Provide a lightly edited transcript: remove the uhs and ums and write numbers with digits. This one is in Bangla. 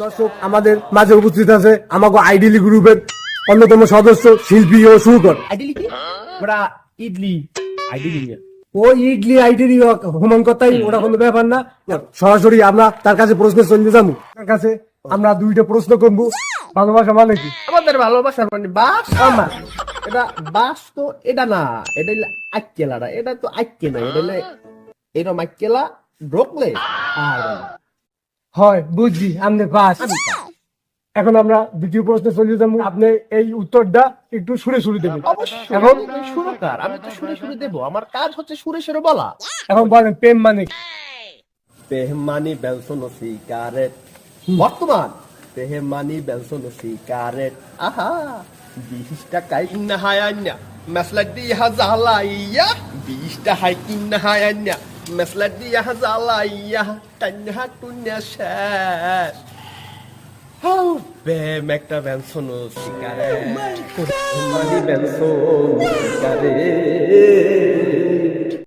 দর্শক আমাদের মাঝে উপস্থিত আছে আমাকে আইডিয়ালি গ্রুপের অন্যতম সদস্য শিল্পী ও সুরকর। আইডিয়ালি কি ওরা ইডলি আইডিয়ালি ও ইডলি আইডিয়ালি হোমান কথাই ওটা কোনো ব্যাপার না। সরাসরি আমরা তার কাছে প্রশ্ন চলে যাবো। তার কাছে আমরা দুইটা প্রশ্ন করবো। ভালোবাসা মানে কি? আমাদের ভালোবাসার মানে বাস আমার এটা বাস তো এটা না, এটা হলো আক্কেলাটা, এটা তো আক্কে না, এটা হলো এরকম আক্কেলা ঢোকলে আর হয় বুঝছি আমাদের বাস। এখন আমরা দ্বিতীয় প্রশ্নে চলে যাবো। আপনি এই উত্তরটা একটু সুরে সুরে দেবেন। এখন সুরকার, আমি তো সুরে সুরে দেবো, আমার কাজ হচ্ছে সুরে সুরে বলা। এখন বলেন প্রেম মানে কি? পেহমানি বেলসন সিগারেট বর্তমান পেহমানি বেলসন সিগারেট আহা 20 টাকায় কিনা হায়ান্যা মেসলা দিয়া জালাইয়া 20 টাকায় কিনা হায়ান্যা মেসলা দিয়া জালাইয়া টান্যা টুন্যা শেষ হাউ বেম একটা বেলসন সিগারেট পেহমানি বেলসন সিগারেট